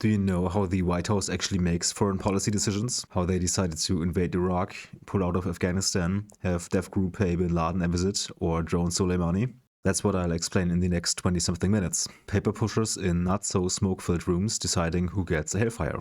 Do you know how the White House actually makes foreign policy decisions? How they decided to invade Iraq, pull out of Afghanistan, have Dev Group pay Bin Laden a visit, or drone Soleimani? That's what I'll explain in the next 20-something minutes. Paper pushers in not-so-smoke-filled rooms deciding who gets a hellfire.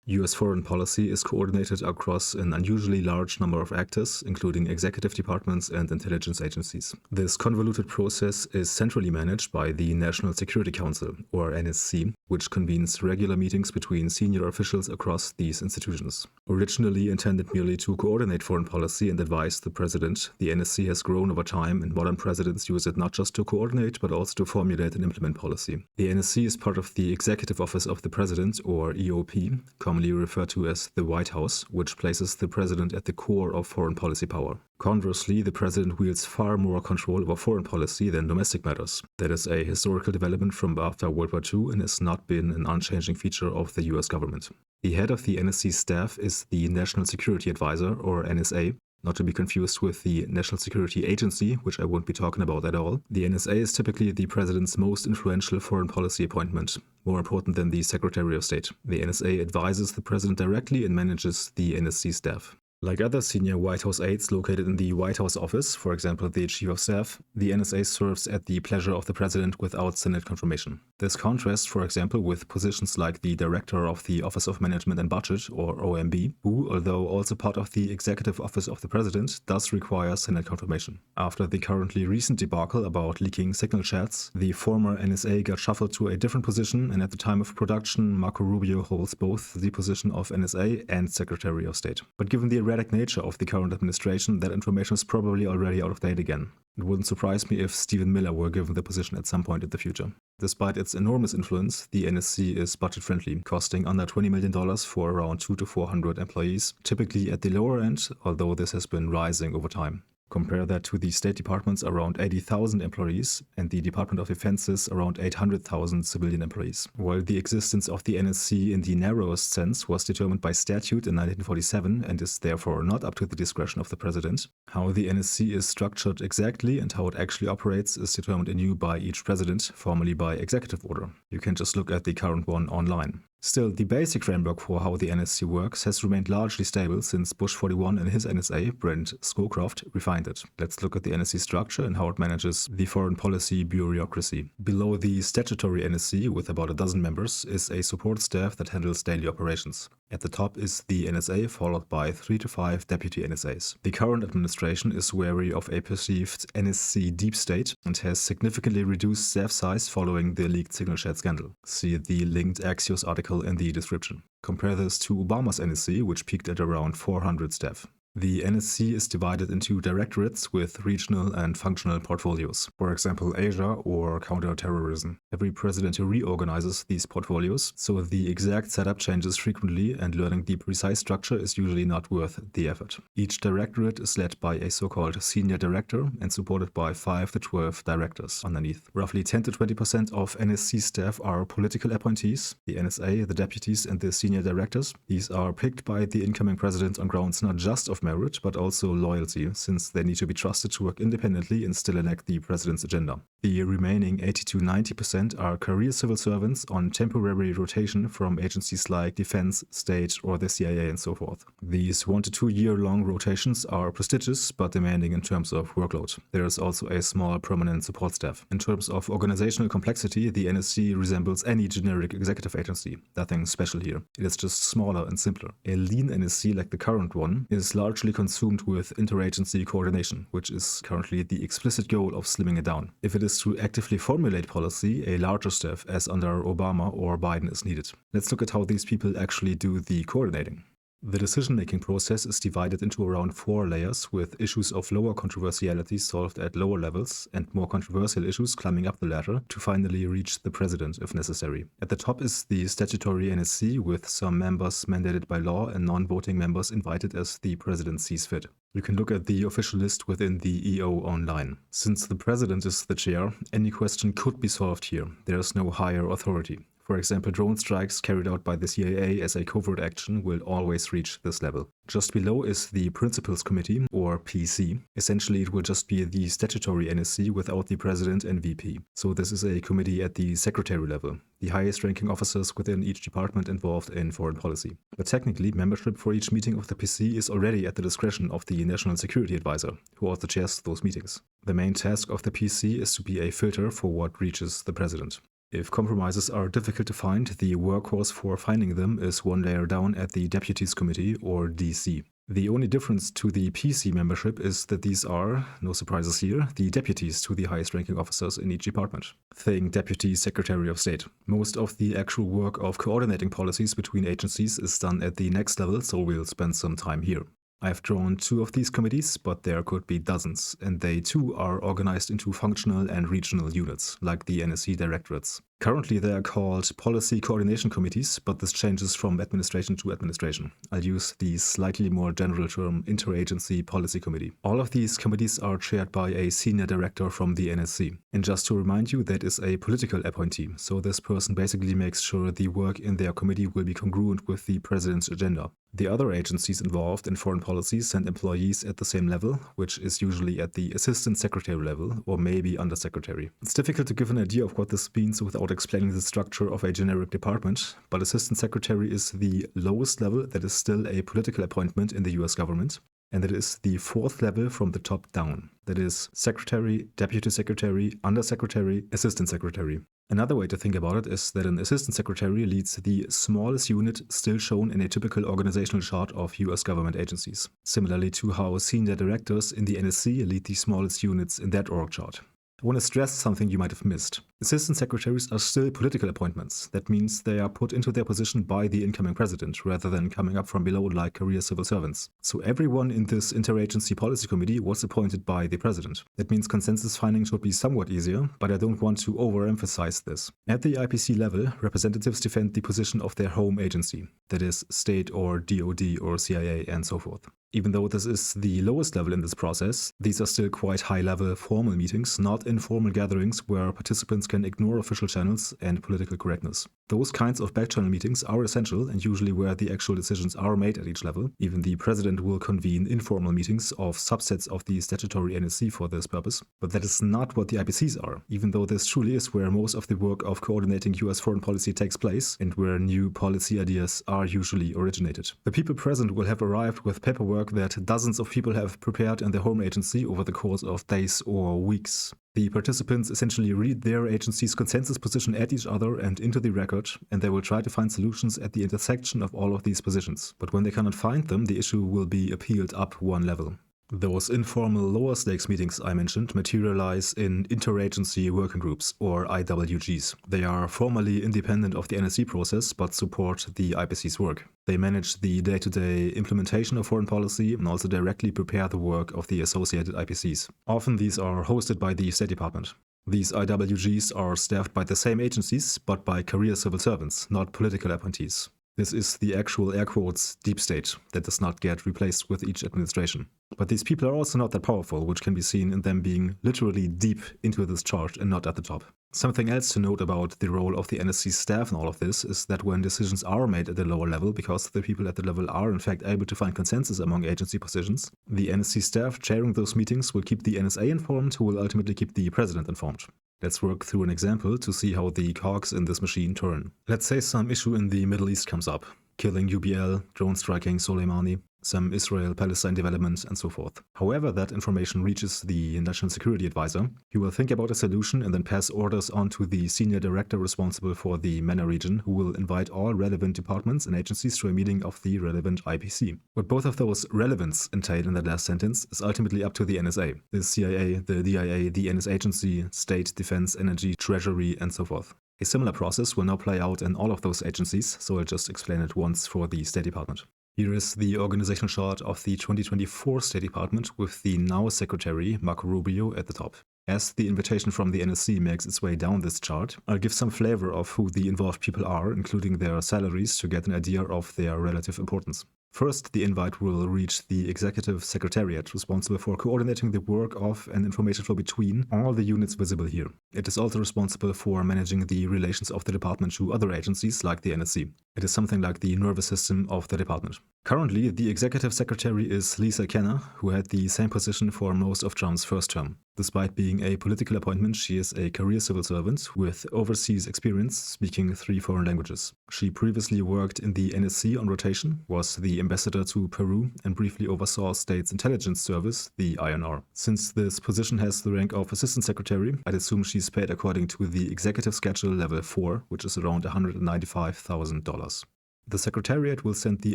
US foreign policy is coordinated across an unusually large number of actors, including executive departments and intelligence agencies. This convoluted process is centrally managed by the National Security Council, or NSC, which convenes regular meetings between senior officials across these institutions. Originally intended merely to coordinate foreign policy and advise the president, the NSC has grown over time, and modern presidents use it not just to coordinate, but also to formulate and implement policy. The NSC is part of the Executive Office of the President, or EOP, commonly referred to as the White House, which places the president at the core of foreign policy power. Conversely, the president wields far more control over foreign policy than domestic matters. That is a historical development from after World War II and has not been an unchanging feature of the US government. The head of the NSC staff is the National Security Advisor, or NSA, not to be confused with the National Security Agency, which I won't be talking about at all. The NSA is typically the president's most influential foreign policy appointment, more important than the Secretary of State. The NSA advises the president directly and manages the NSC staff. Like other senior White House aides located in the White House office, for example the Chief of Staff, the NSA serves at the pleasure of the president without Senate confirmation. This contrasts, for example, with positions like the Director of the Office of Management and Budget, or OMB, who, although also part of the Executive Office of the President, does require Senate confirmation. After the currently recent debacle about leaking signal chats, the former NSA got shuffled to a different position, and at the time of production, Marco Rubio holds both the position of NSA and Secretary of State. But given the erratic nature of the current administration, that information is probably already out of date again. It wouldn't surprise me if Stephen Miller were given the position at some point in the future. Despite its enormous influence, the NSC is budget-friendly, costing under $20 million for around 200 to 400 employees, typically at the lower end, although this has been rising over time. Compare that to the State Department's around 80,000 employees and the Department of Defense's around 800,000 civilian employees. While the existence of the NSC in the narrowest sense was determined by statute in 1947 and is therefore not up to the discretion of the president, how the NSC is structured exactly and how it actually operates is determined anew by each president, formally by executive order. You can just look at the current one online. Still, the basic framework for how the NSC works has remained largely stable since Bush 41 and his NSA, Brent Scowcroft, refined it. Let's look at the NSC structure and how it manages the foreign policy bureaucracy. Below the statutory NSC, with about a dozen members, is a support staff that handles daily operations. At the top is the NSA, followed by 3 to 5 deputy NSAs. The current administration is wary of a perceived NSC deep state and has significantly reduced staff size following the leaked signal chat scandal. See the linked Axios article in the description. Compare this to Obama's NSC, which peaked at around 400 staff. The NSC is divided into directorates with regional and functional portfolios, for example Asia or counter-terrorism. Every president reorganizes these portfolios, so the exact setup changes frequently and learning the precise structure is usually not worth the effort. Each directorate is led by a so-called senior director and supported by 5 to 12 directors underneath. Roughly 10 to 20% of NSC staff are political appointees, the NSA, the deputies and the senior directors. These are picked by the incoming president on grounds not just of merit, but also loyalty, since they need to be trusted to work independently and still enact the president's agenda. The remaining 80 to 90% are career civil servants on temporary rotation from agencies like Defense, State, or the CIA and so forth. These 1 to 2 year long rotations are prestigious but demanding in terms of workload. There is also a small permanent support staff. In terms of organizational complexity, the NSC resembles any generic executive agency. Nothing special here. It is just smaller and simpler. A lean NSC like the current one is largely consumed with interagency coordination, which is currently the explicit goal of slimming it down. If it is to actively formulate policy, a larger staff, as under Obama or Biden, is needed. Let's look at how these people actually do the coordinating. The decision-making process is divided into around 4 layers, with issues of lower controversiality solved at lower levels and more controversial issues climbing up the ladder to finally reach the president if necessary. At the top is the statutory NSC, with some members mandated by law and non-voting members invited as the president sees fit. You can look at the official list within the EO online. Since the president is the chair, any question could be solved here. There is no higher authority. For example, drone strikes carried out by the CIA as a covert action will always reach this level. Just below is the Principals Committee, or PC. Essentially, it will just be the statutory NSC without the President and VP. So this is a committee at the secretary level. the highest ranking officers within each department involved in foreign policy. But technically, membership for each meeting of the PC is already at the discretion of the National Security Advisor, who also chairs those meetings. The main task of the PC is to be a filter for what reaches the president. If compromises are difficult to find, the workhorse for finding them is one layer down at the Deputies Committee, or DC. The only difference to the PC membership is that these are, no surprises here, the deputies to the highest ranking officers in each department. Think Deputy Secretary of State. Most of the actual work of coordinating policies between agencies is done at the next level, so we'll spend some time here. I've drawn 2 of these committees, but there could be dozens, and they too are organized into functional and regional units, like the NSC directorates. Currently they are called Policy Coordination Committees, but this changes from administration to administration. I'll use the slightly more general term Interagency Policy Committee. All of these committees are chaired by a senior director from the NSC. And just to remind you, that is a political appointee, so this person basically makes sure the work in their committee will be congruent with the president's agenda. The other agencies involved in foreign policy send employees at the same level, which is usually at the assistant secretary level or maybe undersecretary. It's difficult to give an idea of what this means without explaining the structure of a generic department, but assistant secretary is the lowest level that is still a political appointment in the US government, and it is the 4th level from the top down. That is secretary, deputy secretary, undersecretary, assistant secretary. Another way to think about it is that an assistant secretary leads the smallest unit still shown in a typical organizational chart of US government agencies, similarly to how senior directors in the NSC lead the smallest units in that org chart. I want to stress something you might have missed. Assistant secretaries are still political appointments. That means they are put into their position by the incoming president, rather than coming up from below like career civil servants. So everyone in this Interagency Policy Committee was appointed by the president. That means consensus finding should be somewhat easier, but I don't want to overemphasize this. At the IPC level, representatives defend the position of their home agency, that is, state or DoD or CIA and so forth. Even though this is the lowest level in this process, these are still quite high-level formal meetings, not informal gatherings where participants can ignore official channels and political correctness. Those kinds of back-channel meetings are essential and usually where the actual decisions are made at each level. Even the president will convene informal meetings of subsets of the statutory NSC for this purpose. But that is not what the IPCs are, even though this truly is where most of the work of coordinating US foreign policy takes place and where new policy ideas are usually originated. The people present will have arrived with paperwork that dozens of people have prepared in their home agency over the course of days or weeks. The participants essentially read their agency's consensus position at each other and into the record, and they will try to find solutions at the intersection of all of these positions. But when they cannot find them, the issue will be appealed up one level. Those informal lower stakes meetings I mentioned materialize in interagency working groups, or IWGs. They are formally independent of the NSC process but support the IPC's work. They manage the day-to-day implementation of foreign policy and also directly prepare the work of the associated IPCs. Often these are hosted by the State Department. These IWGs are staffed by the same agencies but by career civil servants, not political appointees. This is the actual air quotes deep state that does not get replaced with each administration. But these people are also not that powerful, which can be seen in them being literally deep into this chart and not at the top. Something else to note about the role of the NSC staff in all of this is that when decisions are made at the lower level, because the people at the level are in fact able to find consensus among agency positions, the NSC staff chairing those meetings will keep the NSA informed, who will ultimately keep the president informed. Let's work through an example to see how the cogs in this machine turn. Let's say some issue in the Middle East comes up. Killing UBL, drone striking Soleimani, some Israel-Palestine developments, and so forth. However that information reaches the National Security Advisor, he will think about a solution and then pass orders on to the senior director responsible for the MENA region, who will invite all relevant departments and agencies to a meeting of the relevant IPC. What both of those relevance entail in that last sentence is ultimately up to the NSA, the CIA, the DIA, the NS Agency, State, Defense, Energy, Treasury, and so forth. A similar process will now play out in all of those agencies, so I'll just explain it once for the State Department. Here is the organizational chart of the 2024 State Department with the now Secretary, Marco Rubio, at the top. As the invitation from the NSC makes its way down this chart, I'll give some flavor of who the involved people are, including their salaries, to get an idea of their relative importance. First, the invite will reach the Executive Secretariat, responsible for coordinating the work of and information flow between all the units visible here. It is also responsible for managing the relations of the department to other agencies like the NSC. It is something like the nervous system of the department. Currently, the executive secretary is Lisa Kenner, who had the same position for most of Trump's first term. Despite being a political appointment, she is a career civil servant with overseas experience speaking 3 foreign languages. She previously worked in the NSC on rotation, was the ambassador to Peru, and briefly oversaw State's Intelligence Service, the INR. Since this position has the rank of assistant secretary, I'd assume she's paid according to the executive schedule level 4, which is around $195,000. The Secretariat will send the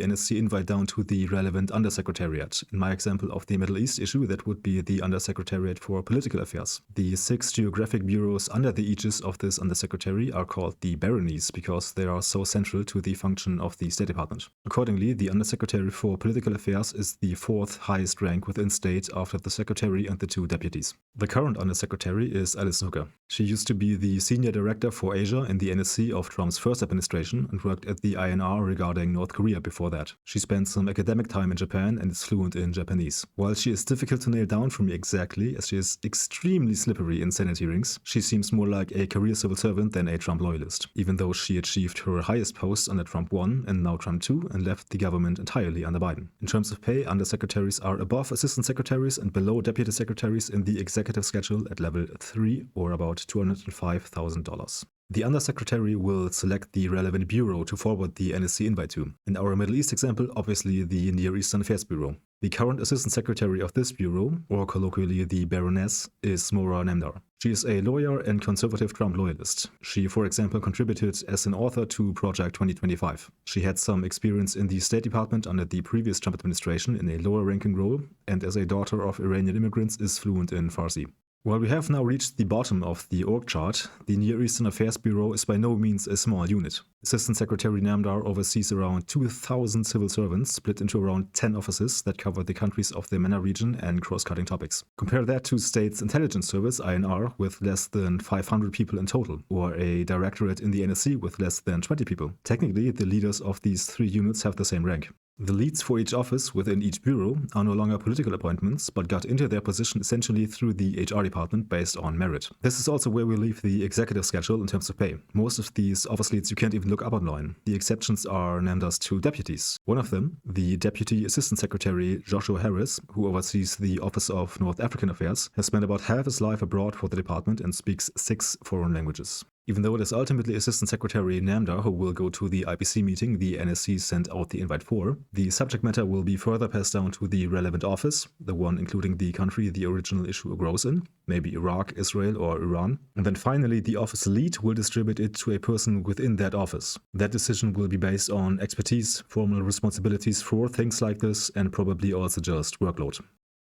NSC invite down to the relevant Undersecretariat. In my example of the Middle East issue, that would be the Undersecretariat for Political Affairs. The 6 geographic bureaus under the aegis of this Undersecretary are called the baronies because they are so central to the function of the State Department. Accordingly, the Undersecretary for Political Affairs is the 4th highest rank within state after the Secretary and the 2 deputies. The current Undersecretary is Alice Nooker. She used to be the Senior Director for Asia in the NSC of Trump's first administration and worked at the INR regarding North Korea before that. She spent some academic time in Japan and is fluent in Japanese. While she is difficult to nail down for me exactly, as she is extremely slippery in Senate hearings, she seems more like a career civil servant than a Trump loyalist, even though she achieved her highest post under Trump 1 and now Trump 2 and left the government entirely under Biden. In terms of pay, undersecretaries are above assistant secretaries and below deputy secretaries in the executive schedule at level 3 or about $205,000. The Undersecretary will select the relevant bureau to forward the NSC invite to. In our Middle East example, obviously the Near Eastern Affairs Bureau. The current Assistant Secretary of this bureau, or colloquially the Baroness, is Maura Namdar. She is a lawyer and conservative Trump loyalist. She, for example, contributed as an author to Project 2025. She had some experience in the State Department under the previous Trump administration in a lower-ranking role, and as a daughter of Iranian immigrants is fluent in Farsi. While we have now reached the bottom of the org chart, the Near Eastern Affairs Bureau is by no means a small unit. Assistant Secretary Namdar oversees around 2,000 civil servants split into around 10 offices that cover the countries of the MENA region and cross-cutting topics. Compare that to State's Intelligence Service, INR, with less than 500 people in total, or a directorate in the NSC with less than 20 people. Technically, the leaders of these 3 units have the same rank. The leads for each office within each bureau are no longer political appointments, but got into their position essentially through the HR department based on merit. This is also where we leave the executive schedule in terms of pay. Most of these office leads you can't even look up online. The exceptions are Namdar's 2 deputies. One of them, the Deputy Assistant Secretary Joshua Harris, who oversees the Office of North African Affairs, has spent about half his life abroad for the department and speaks 6 foreign languages. Even though it is ultimately Assistant Secretary Namdar who will go to the IPC meeting the NSC sent out the invite for, the subject matter will be further passed down to the relevant office, the one including the country the original issue arose in, maybe Iraq, Israel, or Iran. And then finally, the office lead will distribute it to a person within that office. That decision will be based on expertise, formal responsibilities for things like this, and probably also just workload.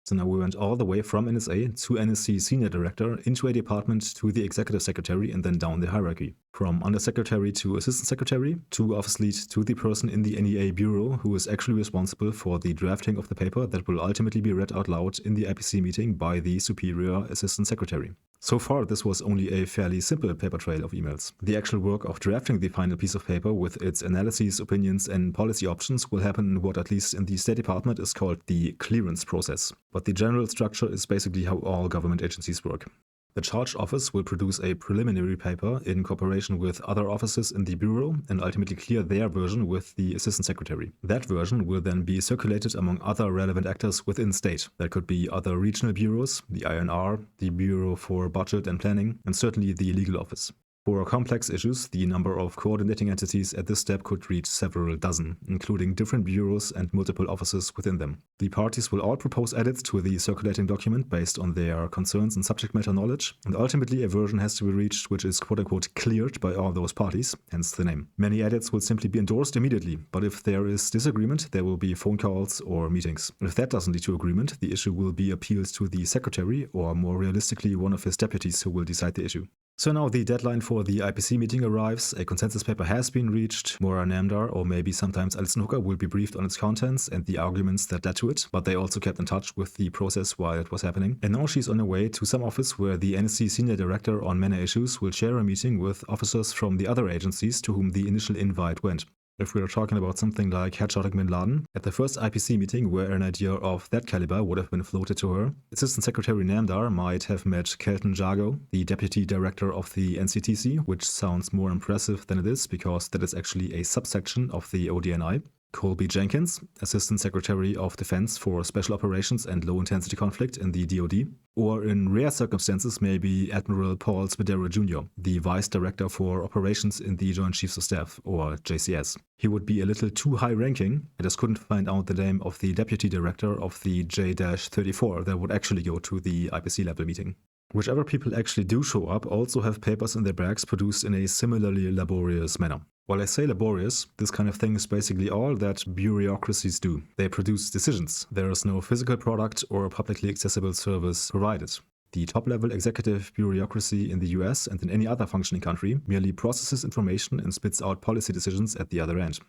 So now we went all the way from NSA to NSC Senior Director into a department to the Executive Secretary and then down the hierarchy. From Undersecretary to Assistant Secretary, to Office Lead to the person in the NEA Bureau who is actually responsible for the drafting of the paper that will ultimately be read out loud in the IPC meeting by the Superior Assistant Secretary. So far, this was only a fairly simple paper trail of emails. The actual work of drafting the final piece of paper with its analyses, opinions, and policy options will happen in what, at least in the State Department, is called the clearance process. But the general structure is basically how all government agencies work. The charged office will produce a preliminary paper in cooperation with other offices in the Bureau and ultimately clear their version with the Assistant Secretary. That version will then be circulated among other relevant actors within state. That could be other regional bureaus, the INR, the Bureau for Budget and Planning, and certainly the legal office. For complex issues, the number of coordinating entities at this step could reach several dozen, including different bureaus and multiple offices within them. The parties will all propose edits to the circulating document based on their concerns and subject matter knowledge, and ultimately a version has to be reached which is quote-unquote cleared by all those parties, hence the name. Many edits will simply be endorsed immediately, but if there is disagreement, there will be phone calls or meetings. If that doesn't lead to agreement, the issue will be appealed to the Secretary, or more realistically, one of his deputies who will decide the issue. So now the deadline for the IPC meeting arrives, a consensus paper has been reached, Maura Namdar or maybe sometimes Alice Nooker will be briefed on its contents and the arguments that led to it, but they also kept in touch with the process while it was happening. And now she's on her way to some office where the NSC Senior Director on MENA issues will share a meeting with officers from the other agencies to whom the initial invite went. If we are talking about something like headshotting bin Laden, at the first IPC meeting where an idea of that caliber would have been floated to her, Assistant Secretary Namdar might have met Kelton Jago, the Deputy Director of the NCTC, which sounds more impressive than it is because that is actually a subsection of the ODNI. Colby Jenkins, Assistant Secretary of Defense for Special Operations and Low-Intensity Conflict in the DoD, or in rare circumstances maybe Admiral Paul Spadero Jr., the Vice Director for Operations in the Joint Chiefs of Staff, or JCS. He would be a little too high-ranking. I just couldn't find out the name of the Deputy Director of the J-34 that would actually go to the IPC level meeting. Whichever people actually do show up also have papers in their bags produced in a similarly laborious manner. While I say laborious, this kind of thing is basically all that bureaucracies do. They produce decisions. There is no physical product or publicly accessible service provided. The top-level executive bureaucracy in the US and in any other functioning country merely processes information and spits out policy decisions at the other end.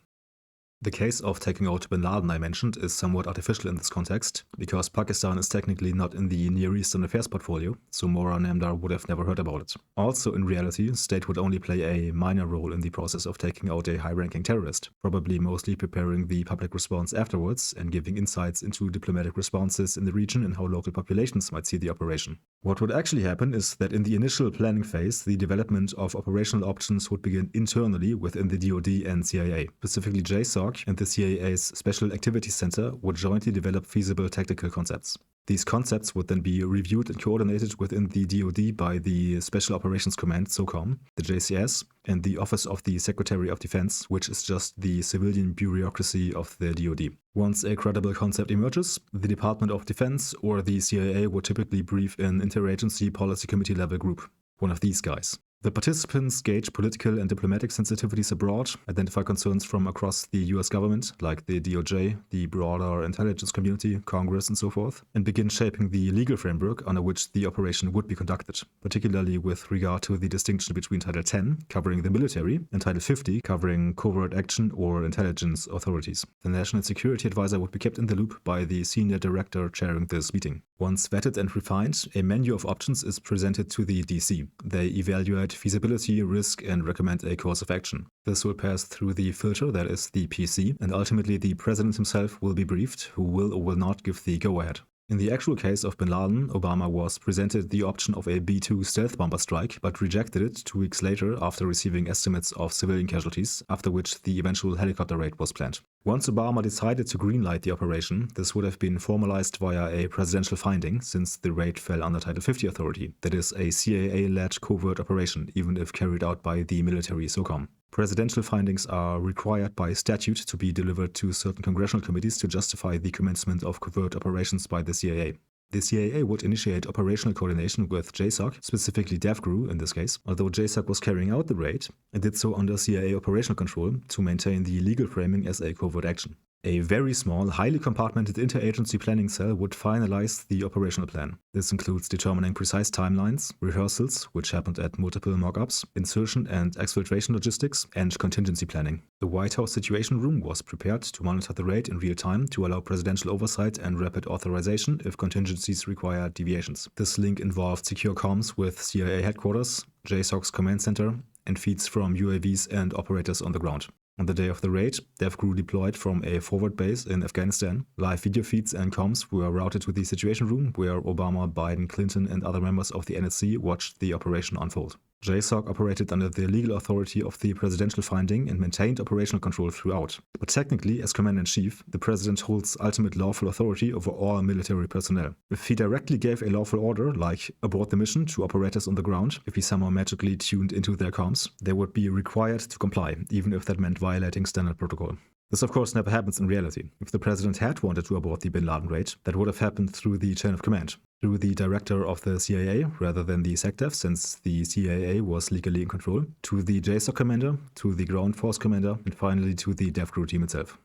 The case of taking out bin Laden I mentioned is somewhat artificial in this context, because Pakistan is technically not in the Near Eastern Affairs portfolio, so Mora Namdar would have never heard about it. Also, in reality, state would only play a minor role in the process of taking out a high-ranking terrorist, probably mostly preparing the public response afterwards and giving insights into diplomatic responses in the region and how local populations might see the operation. What would actually happen is that in the initial planning phase, the development of operational options would begin internally within the DoD and CIA, specifically JSOC and the CIA's Special Activities Center would jointly develop feasible tactical concepts. These concepts would then be reviewed and coordinated within the DoD by the Special Operations Command, SOCOM, the JCS, and the Office of the Secretary of Defense, which is just the civilian bureaucracy of the DoD. Once a credible concept emerges, the Department of Defense or the CIA would typically brief an interagency policy committee level group, one of these guys. The participants gauge political and diplomatic sensitivities abroad, identify concerns from across the US government, like the DOJ, the broader intelligence community, Congress, and so forth, and begin shaping the legal framework under which the operation would be conducted, particularly with regard to the distinction between Title 10, covering the military, and Title 50, covering covert action or intelligence authorities. The National Security Advisor would be kept in the loop by the senior director chairing this meeting. Once vetted and refined, a menu of options is presented to the DC. They evaluate feasibility, risk, and recommend a course of action. This will pass through the filter, that is the PC, and ultimately the president himself will be briefed, who will or will not give the go-ahead. In the actual case of bin Laden, Obama was presented the option of a B-2 stealth bomber strike, but rejected it 2 weeks later after receiving estimates of civilian casualties, after which the eventual helicopter raid was planned. Once Obama decided to greenlight the operation, this would have been formalized via a presidential finding, since the raid fell under Title 50 authority, that is a CIA-led covert operation, even if carried out by the military SOCOM. Presidential findings are required by statute to be delivered to certain congressional committees to justify the commencement of covert operations by the CIA. The CIA would initiate operational coordination with JSOC, specifically DevGru in this case, although JSOC was carrying out the raid, and did so under CIA operational control to maintain the legal framing as a covert action. A very small, highly compartmented interagency planning cell would finalize the operational plan. This includes determining precise timelines, rehearsals, which happened at multiple mock-ups, insertion and exfiltration logistics, and contingency planning. The White House Situation Room was prepared to monitor the raid in real time to allow presidential oversight and rapid authorization if contingencies require deviations. This link involved secure comms with CIA headquarters, JSOC's command center, and feeds from UAVs and operators on the ground. On the day of the raid, DevGru deployed from a forward base in Afghanistan. Live video feeds and comms were routed to the Situation Room, where Obama, Biden, Clinton, and other members of the NSC watched the operation unfold. JSOC operated under the legal authority of the presidential finding and maintained operational control throughout. But technically, as Commander-in-Chief, the president holds ultimate lawful authority over all military personnel. If he directly gave a lawful order, like abort the mission, to operators on the ground, if he somehow magically tuned into their comms, they would be required to comply, even if that meant violating standard protocol. This of course never happens in reality. If the president had wanted to abort the bin Laden raid, that would have happened through the chain of command, through the director of the CIA rather than the SecDef, since the CIA was legally in control, to the JSOC commander, to the ground force commander, and finally to the DevGru team itself.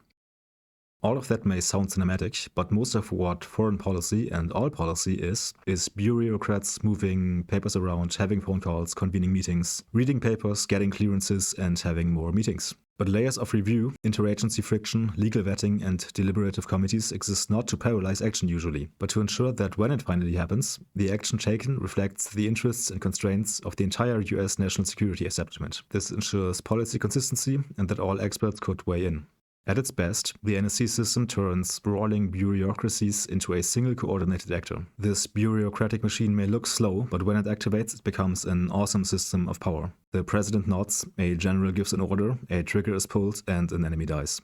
All of that may sound cinematic, but most of what foreign policy and all policy is bureaucrats moving papers around, having phone calls, convening meetings, reading papers, getting clearances, and having more meetings. But layers of review, interagency friction, legal vetting, and deliberative committees exist not to paralyze action usually, but to ensure that when it finally happens, the action taken reflects the interests and constraints of the entire US national security establishment. This ensures policy consistency and that all experts could weigh in. At its best, the NSC system turns sprawling bureaucracies into a single coordinated actor. This bureaucratic machine may look slow, but when it activates, it becomes an awesome system of power. The president nods, a general gives an order, a trigger is pulled, and an enemy dies.